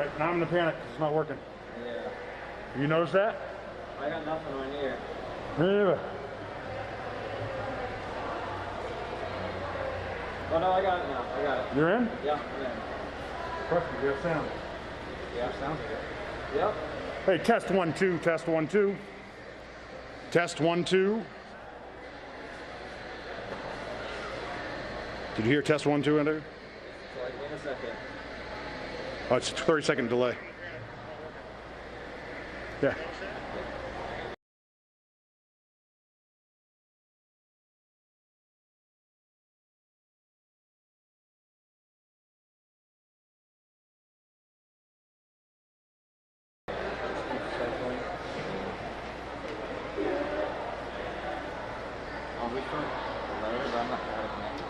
Alright, now I'm in a panic. It's not working. Yeah. You notice that? I got nothing on here. Yeah. Oh no, I got it now. I got it. You're in? Yeah, I'm in. Trust me, you have sound. Yeah. Sounds good. Yep. Hey, test 1 2, test 1 2. Test 1 2. Did you hear test 1 2 in there? So like, wait a second. Oh, it's a 30-second delay. Yeah. I'll refer the letter, but I'm not sure how to connect it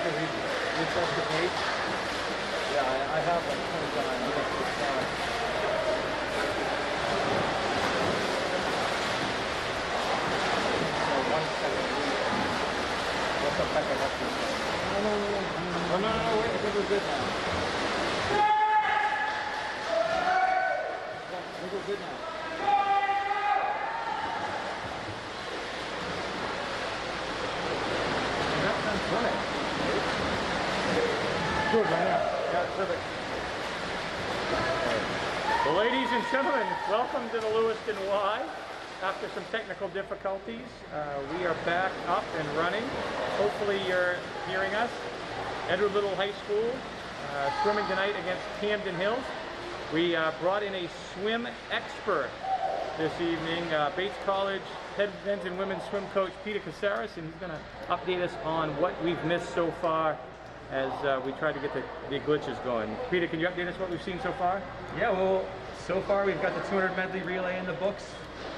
to the Refresh the page. Yeah, I have like 29. I'm gonna put that. So 1 second. What's up, Becca? What's this? Oh, no, wait, I think we're good now. I think we're good now. That sounds funny. Good, man. Yeah, perfect. Well, ladies and gentlemen, welcome to the Lewiston Y. After some technical difficulties, we are back up and running. Hopefully you're hearing us. Edward Little High School swimming tonight against Camden Hills. We brought in a swim expert this evening, Bates College men's and women's swim coach Peter Casares, and he's going to update us on what we've missed so far as we try to get the glitches going. Peter, can you update us what we've seen so far? Yeah, well, so far we've got the 200 medley relay in the books,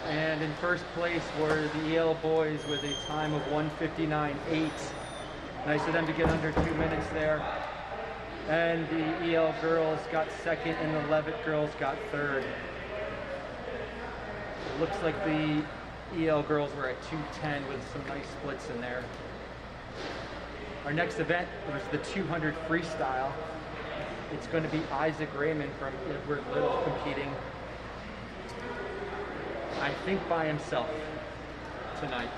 and in first place were the EL boys with a time of 1:59.8. Nice of them to get under 2 minutes there. And the EL girls got second, and the Levitt girls got third. Looks like the EL girls were at 2:10 with some nice splits in there. Our next event was the 200 freestyle. It's going to be Isaac Raymond from Edward Little competing, I think by himself tonight.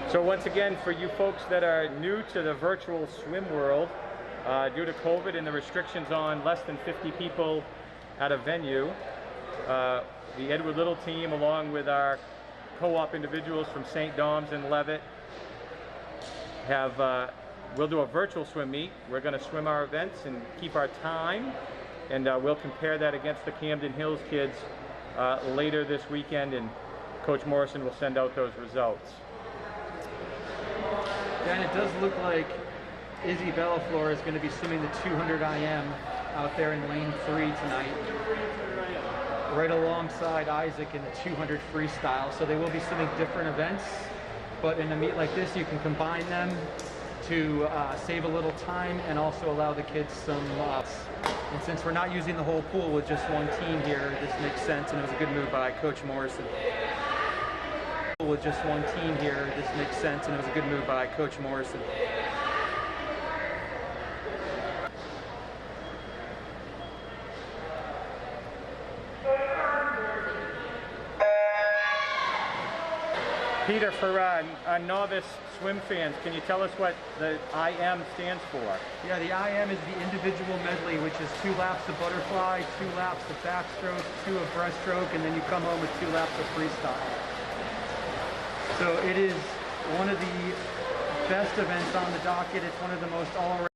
So once again, for you folks that are new to the virtual swim world, due to COVID and the restrictions on less than 50 people at a venue, the Edward Little team, along with our co-op individuals from St. Dom's and Levitt, we'll do a virtual swim meet. We're going to swim our events and keep our time, and we'll compare that against the Camden Hills kids later this weekend, and Coach Morrison will send out those results. And it does look like Izzy Bellaflor is going to be swimming the 200 IM out there in lane 3 tonight, right alongside Isaac in the 200 freestyle. So they will be swimming different events, but in a meet like this you can combine them to save a little time and also allow the kids some and since we're not using the whole pool with just one team here, this makes sense, and it was a good move by Coach Morrison. With just one team here, this makes sense, and it was a good move by Coach Morrison. Peter, for novice swim fans, can you tell us what the IM stands for? Yeah, the IM is the individual medley, which is 2 laps of butterfly, 2 laps of backstroke, 2 of breaststroke, and then you come home with 2 laps of freestyle. So it is one of the best events on the docket. It's one of the most all-around.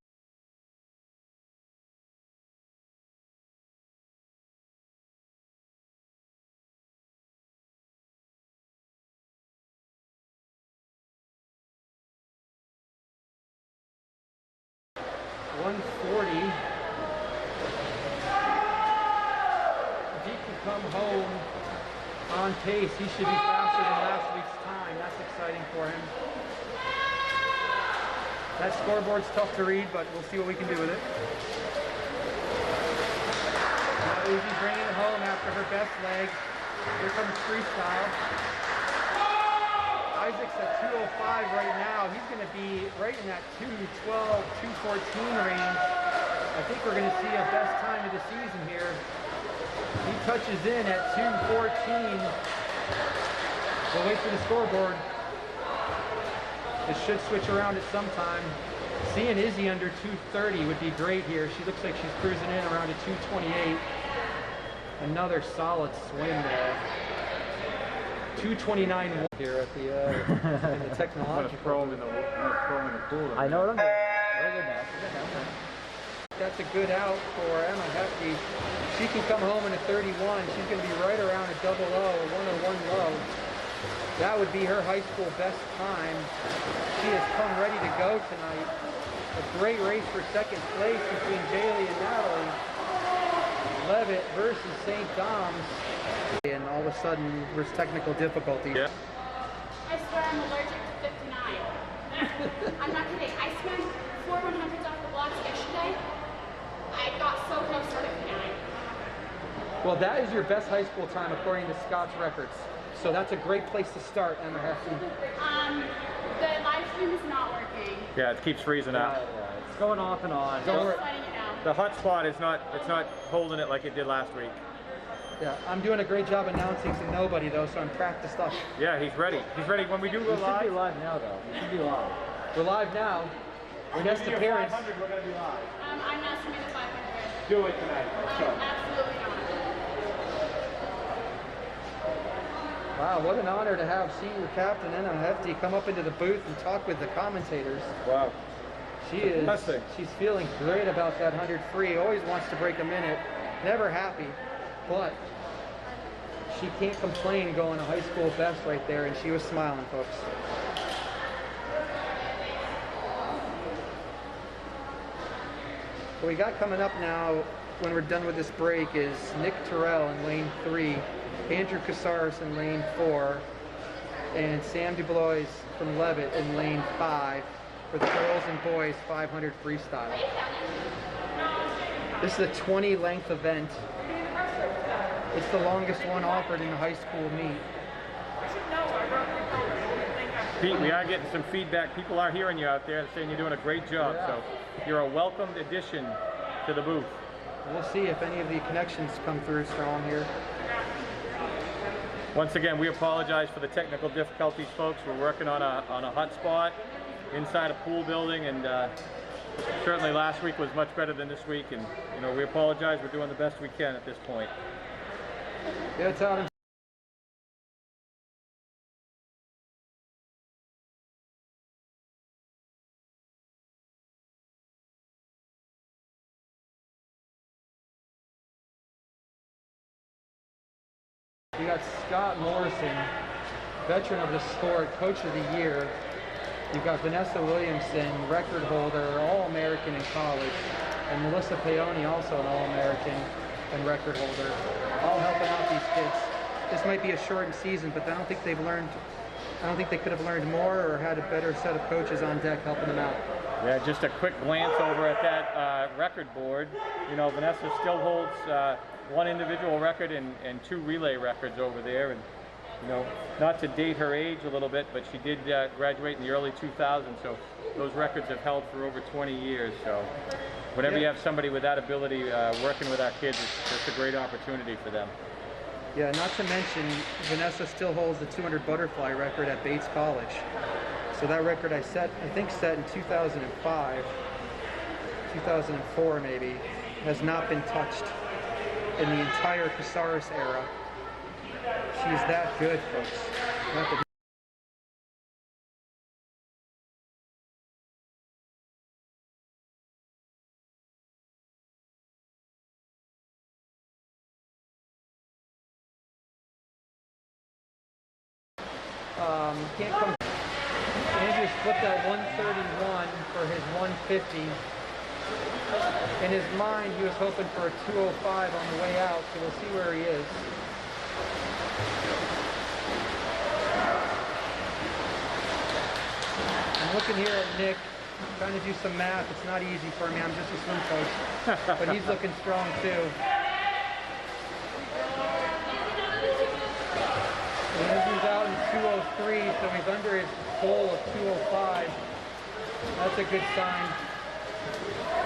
If he can come home on pace, he should be faster than last week's time. That's exciting for him. That scoreboard's tough to read, but we'll see what we can do with it. Now Uzi bringing it home after her best leg. Here comes freestyle. Isaac's at 2:05 right now. He's going to be right in that 2:12, 2:14 range I think we're going to see a best time of the season here. He touches in at 2:14. We'll wait for the scoreboard. It should switch around at some time. Seeing Izzy under 2:30 would be great here. She looks like she's cruising in around a 2:28. Another solid swim there. 2:29 here at the in the technological. throw him in the pool. I know what I'm doing. Very good match. That's a good out for Emma Hefty. She can come home in a 31. She's going to be right around a double O, a 101 low. That would be her high school best time. She has come ready to go tonight. A great race for second place between Jaylee and Natalie. Levitt versus St. Dom's. And all of a sudden, there's technical difficulties. Yeah. I swear I'm allergic to 59. I'm not kidding. I swam 4 100s off the blocks yesterday. I got so close to 59. Well, that is your best high school time according to Scott's records. So that's a great place to start, Emma Hefty. The live stream is not working. Yeah, it keeps freezing out. It's going off and on. I'm Don't worry. just letting you know. The hot spot is not, it's not holding it like it did last week. Yeah, I'm doing a great job announcing to nobody though, so I'm practiced up. Yeah, he's ready. He's ready when we do go live. live now though. We should be live. We're live now. Our next appearance. We're going to be live. I'm not swimming the 500. Do it tonight. Absolutely not. Wow, what an honor to have senior captain Emma Hefty come up into the booth and talk with the commentators. Wow. She's feeling great about that 100 free. Always wants to break a minute. Never happy, but she can't complain going to high school best right there, and she was smiling, folks. What we got coming up now when we're done with this break is Nick Terrell in lane 3, Andrew Casares in lane 4, and Sam DuBois from Levitt in lane 5 for the girls and boys 500 freestyle. This is a 20 length event. It's the longest one offered in a high school meet. Pete, we are getting some feedback. People are hearing you out there saying you're doing a great job. Yeah. So you're a welcomed addition to the booth. We'll see if any of the connections come through strong here. Once again, we apologize for the technical difficulties, folks. We're working on a hot spot inside a pool building, and certainly last week was much better than this week. And you know, we apologize. We're doing the best we can at this point. Yeah, it's out. We got Scott Morrison, veteran of the sport, coach of the year. You've got Vanessa Williamson, record holder, All-American in college, and Melissa Paoni, also an All-American and record holder, all helping out these kids. This might be a shortened season, but I don't think they've learned. I don't think they could have learned more or had a better set of coaches on deck helping them out. Yeah, just a quick glance over at that record board. You know, Vanessa still holds one individual record and 2 relay records over there. And you know, not to date her age a little bit, but she did graduate in the early 2000s, so those records have held for over 20 years. So whenever you have somebody with that ability working with our kids, it's just a great opportunity for them. Yeah, not to mention, Vanessa still holds the 200 butterfly record at Bates College. So that record I think set in 2005, 2004 maybe, has not been touched in the entire Casares era. She's that good, folks. Can't come. Andrew flipped that 131 for his 150. In his mind, he was hoping for a 205 on the way out, so we'll see where he is. I'm looking here at Nick, trying to do some math. It's not easy for me. I'm just a swim coach, but he's looking strong too. Andrew's out in 203, so he's under his goal of 205. That's a good sign.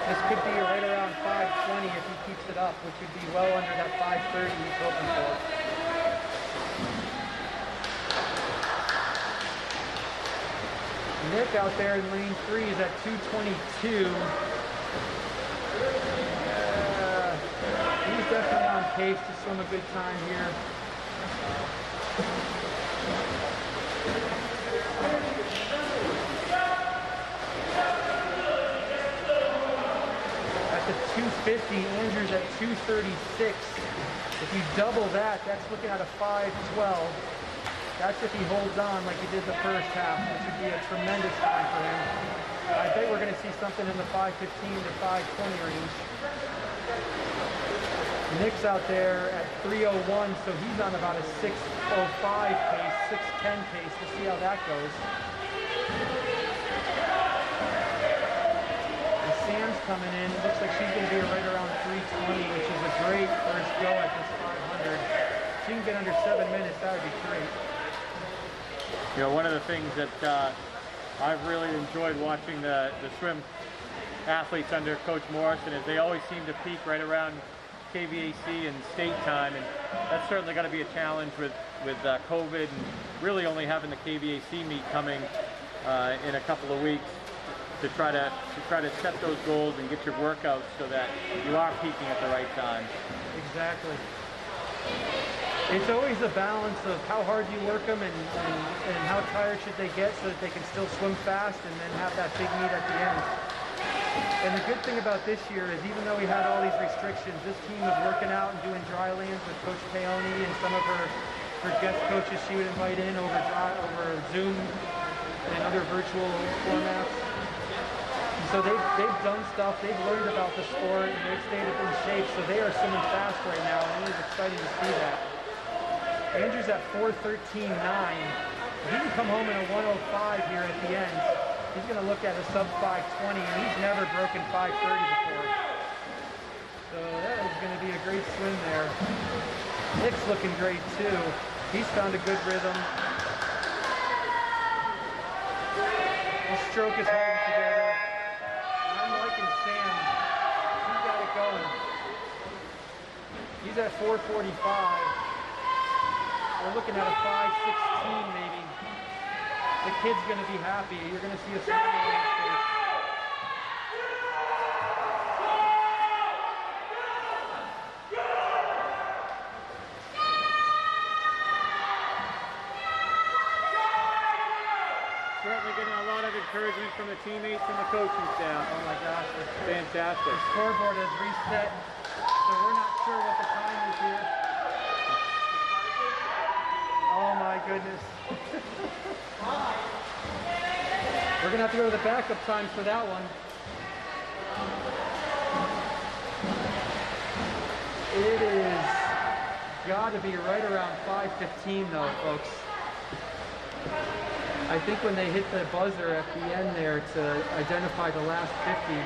This could be right around 5:20 if he keeps it up, which would be well under that 5:30 he's hoping for. Nick out there in lane 3 is at 2:22. He's definitely on pace to swim a good time here. At the 250, Andrew's at 236. If you double that, that's looking at a 5:12. That's if he holds on like he did the first half, which would be a tremendous time for him. I bet we're going to see something in the 5:15 to 5:20 range. Nick's out there at 3:01, so he's on about a 6:05 pace, 6:10 pace. We'll see how that goes. And Sam's coming in. It looks like she's going to be right around 3:20, which is a great first go at this 500. If she can get under 7 minutes, that would be great. You know, one of the things that I've really enjoyed watching the swim athletes under Coach Morrison is they always seem to peak right around KVAC and state time, and that's certainly going to be a challenge with COVID and really only having the KVAC meet coming in a couple of weeks to try to set those goals and get your workouts so that you are peaking at the right time. Exactly. It's always a balance of how hard you work them and how tired should they get so that they can still swim fast and then have that big meet at the end. And the good thing about this year is even though we had all these restrictions, this team was working out and doing dry lands with Coach Peone and some of her guest coaches she would invite in over Zoom and other virtual formats. So they've done stuff, they've learned about the sport, and they've stayed in shape, so they are swimming fast right now, and it is exciting to see that. Andrew's at 4:13.9. He can come home in a 1:05 here at the end. He's going to look at a sub 5:20, and he's never broken 5:30 before. So that is going to be a great swim there. Nick's looking great too. He's found a good rhythm. His stroke is holding together. I'm liking Sam. He's got it going. He's at 4:45. We're looking at a 5:16 maybe. The kid's going to be happy. You're going to see a smile on his face. Certainly getting a lot of encouragement from the teammates and the coaching staff. Oh my gosh. Fantastic. The scoreboard has reset, so we're not sure what the time is here. Oh my goodness. We're going to have to go to the backup times for that one. It is got to be right around 5:15 though, folks. I think when they hit the buzzer at the end there to identify the last 50.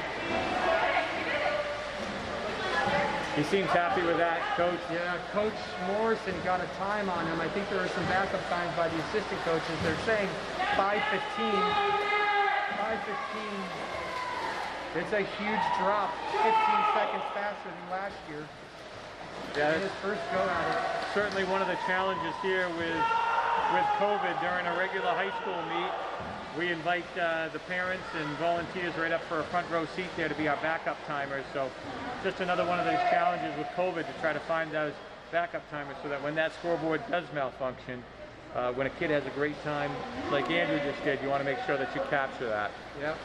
He seems happy with that, Coach. Yeah, Coach Morrison got a time on him. I think there were some backup times by the assistant coaches. They're saying 5:15. 5:15. It's a huge drop, 15 seconds faster than last year. Yeah, His first go at it. certainly one of the challenges here with COVID during a regular high school meet. We invite the parents and volunteers right up for a front row seat there to be our backup timers. So just another one of those challenges with COVID to try to find those backup timers so that when that scoreboard does malfunction, when a kid has a great time like Andrew just did, you want to make sure that you capture that. Yep.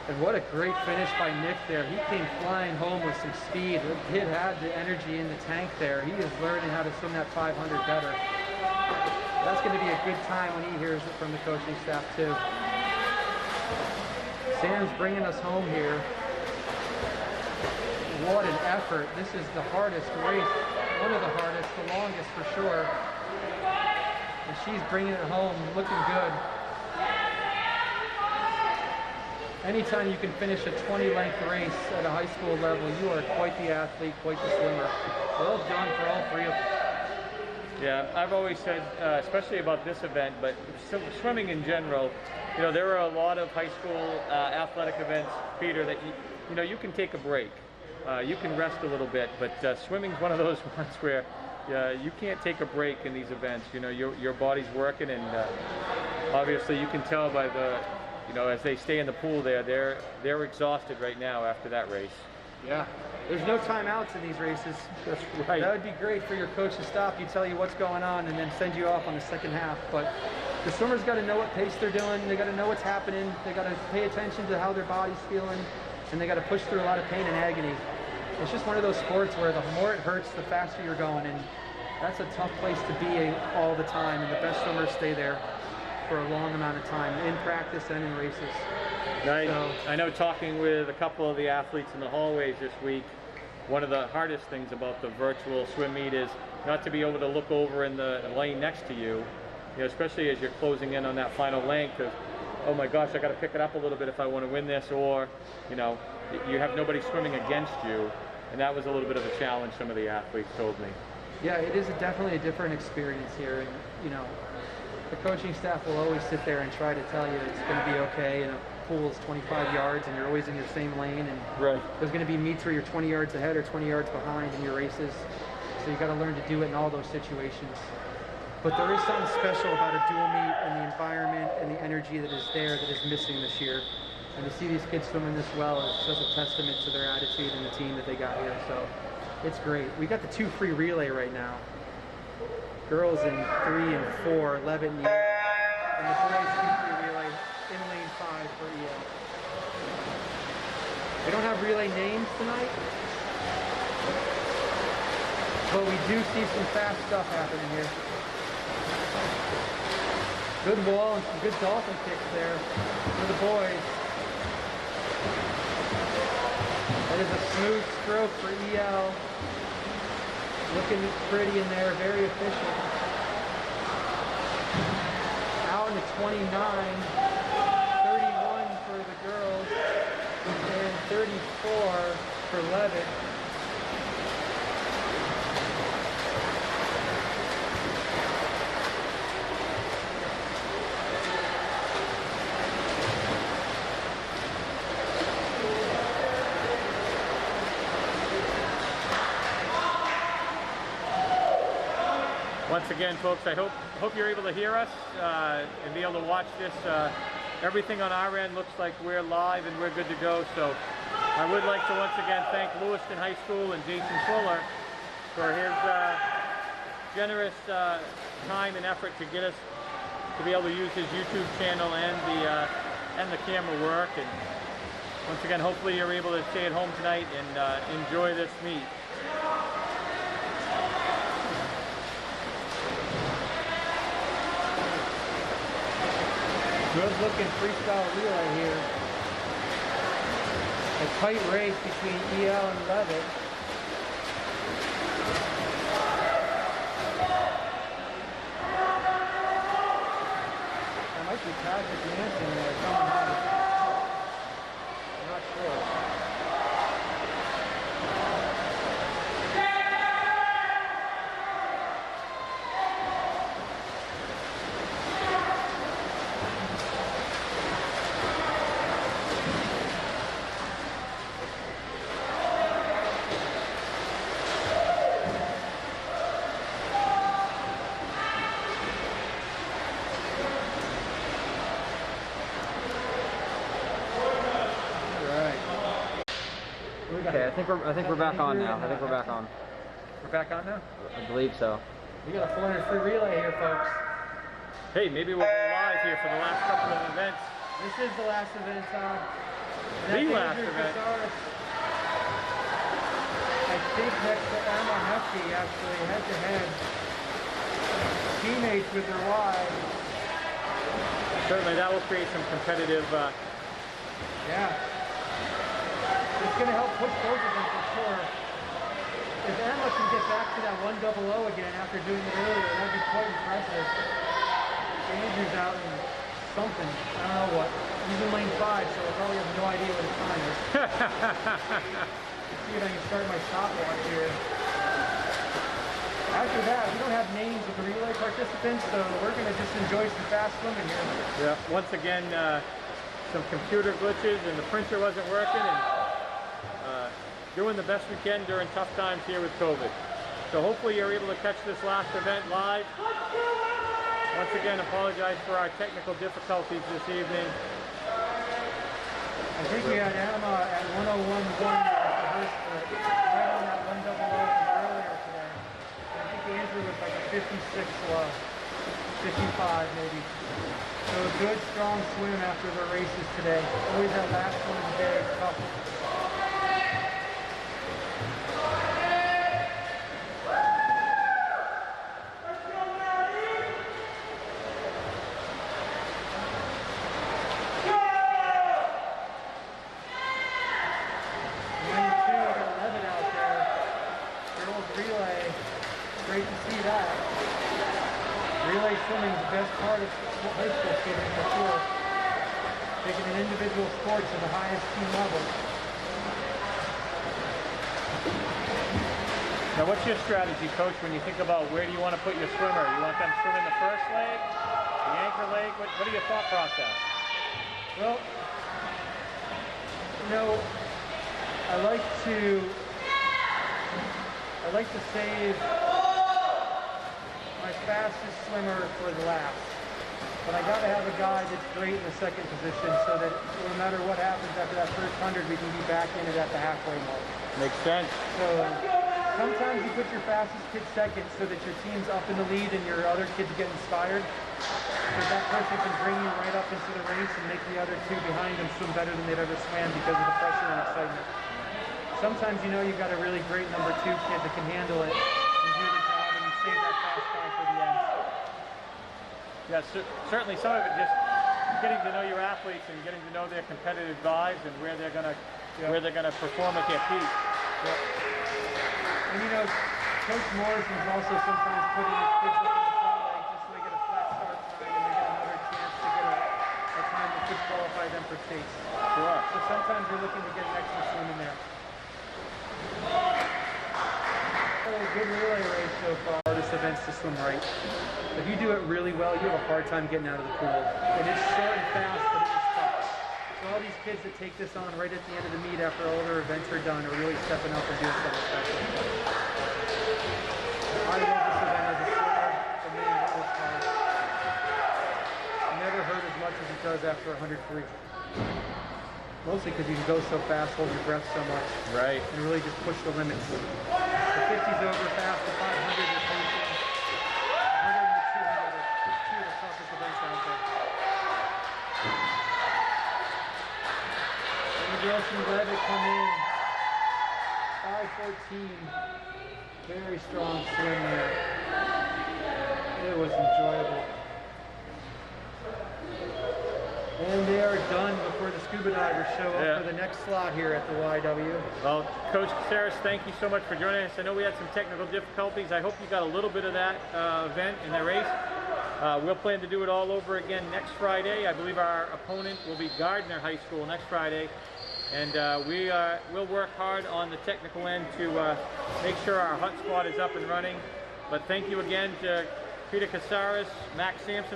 And what a great finish by Nick there. He came flying home with some speed. The kid had the energy in the tank there. He is learning how to swim that 500 better. That's going to be a good time when he hears it from the coaching staff too. Sam's bringing us home here. What an effort. This is the hardest race. One of the hardest, the longest for sure. And she's bringing it home, looking good. Anytime you can finish a 20-length race at a high school level, you are quite the athlete, quite the swimmer. Well done for all three of them. Yeah, I've always said, especially about this event, but swimming in general, you know, there are a lot of high school athletic events, Peter, that you know, you can take a break. You can rest a little bit, but swimming's one of those ones where you can't take a break in these events. You know, your body's working, and obviously you can tell by the, you know, as they stay in the pool there, they're exhausted right now after that race. Yeah. There's no timeouts in these races. That's right. That would be great for your coach to stop you, tell you what's going on, and then send you off on the second half. But the swimmers got to know what pace they're doing. They got to know what's happening. They got to pay attention to how their body's feeling, and they got to push through a lot of pain and agony. It's just one of those sports where the more it hurts, the faster you're going, and that's a tough place to be all the time. And the best swimmers stay there for a long amount of time, in practice and in races. I know, talking with a couple of the athletes in the hallways this week, one of the hardest things about the virtual swim meet is not to be able to look over in the lane next to you, you know, especially as you're closing in on that final length of, oh my gosh, I got to pick it up a little bit if I want to win this, or, you know, you have nobody swimming against you, and that was a little bit of a challenge, some of the athletes told me. Yeah, it is definitely a different experience here, and you know, the coaching staff will always sit there and try to tell you it's going to be okay, and a pool is 25 yards and you're always in your same lane, and there's going to be meets where you're 20 yards ahead or 20 yards behind in your races, so you got to learn to do it in all those situations. But there is something special about a dual meet and the environment and the energy that is there that is missing this year, and to see these kids swimming this well is such a testament to their attitude and the team that they got here. So it's great. We got the 2 free relay right now. Girls in 3 and 4, Levitt and Yale, and the boys 2 free relay in lane 5 for EL. We don't have relay names tonight, but we do see some fast stuff happening here. Good wall and some good dolphin kicks there for the boys. That is a smooth stroke for EL. Looking pretty in there, very efficient. Out in the 29, 31 for the girls, and 34 for Levitt. Once again, folks, I hope you're able to hear us and be able to watch this. Everything on our end looks like we're live and we're good to go. So I would like to once again thank Lewiston High School and Jason Fuller for his generous time and effort to get us to be able to use his YouTube channel and the camera work. And once again, hopefully you're able to stay at home tonight and enjoy this meet. Good looking freestyle relay here. A tight race between EL and Levitt. That might be Patrick Manson there coming out. I'm not sure. Okay, I think we're back on now. I think we're back on. We're back on now? I believe so. We got a 400 free relay here, folks. Hey, maybe we'll go live here for the last couple of events. This is the last event, The last event. I think next to Emma Hefty, actually, head-to-head. Teammates with their wives. Certainly that will create some competitive... Yeah. It's going to help push both of them for sure. If Emma can get back to that 100 again after doing it earlier, that'd be quite impressive. Andrew's out in something. I don't know what. He's in lane 5, so I probably have no idea what his time is. Let's see if I can start my stopwatch here. After that, we don't have names of the relay participants, so we're going to just enjoy some fast swimming here. Yeah, once again, some computer glitches and the printer wasn't working, and doing the best we can during tough times here with COVID. So hopefully you're able to catch this last event live. Once again, apologize for our technical difficulties this evening. I think we had Emma at 101.1 right on that 100 from earlier today. I think Andrew was like a 56 low, 55 maybe. So a good strong swim after the races today. Always that last one is very tough. Great to see that. Relay swimming is the best part of high school swimming for sure. Taking an individual sport to the highest team level. Now what's your strategy, Coach, when you think about where do you want to put your swimmer? You want them swimming the first leg, the anchor leg? What are your thought process? Well, you know, I like to save my fastest swimmer for the last. But I got to have a guy that's great in the second position so that no matter what happens after that first 100, we can be back in it at the halfway mark. Makes sense. So sometimes you put your fastest kid second so that your team's up in the lead and your other kids get inspired. Because that person can bring you right up into the race and make the other two behind them swim better than they've ever swam because of the pressure and excitement. Sometimes you know you've got a really great number 2 kid that can handle it and do the job and you save that fast guy for the end. Yeah, certainly some of it just getting to know your athletes and getting to know their competitive vibes and where they're gonna perform at their peak. And you know, Coach Morrison's also sometimes putting his kids up in the front leg just so they get a flat start time and they get another chance to get a time that could qualify them for states. Sure. So sometimes you're looking to get an extra swim in there. A good relay race so far. Hardest events to swim right. If you do it really well, you have a hard time getting out of the pool. And it's short and fast, but it is tough. So all these kids that take this on right at the end of the meet after all their events are done are really stepping up and doing something special. I love this event as a swimmer. For me, it was hard. It never hurt as much as it does after 100 free. Mostly because you can go so fast, hold your breath so much. Right. And really just push the limits. The 50's over fast, the 500 is pacing. 100 and the 200 are just two of the toughest events out there. And Wilson Levitt come in. 5:14. Very strong swim there. It was enjoyable. And they are done before the scuba divers show up for the next slot here at the YW. Well, Coach Caceres, thank you so much for joining us. I know we had some technical difficulties. I hope you got a little bit of that event in the race. We'll plan to do it all over again next Friday. I believe our opponent will be Gardner High School next Friday. And we'll work hard on the technical end to make sure our hot spot is up and running. But thank you again to Peter Caceres, Max Sampson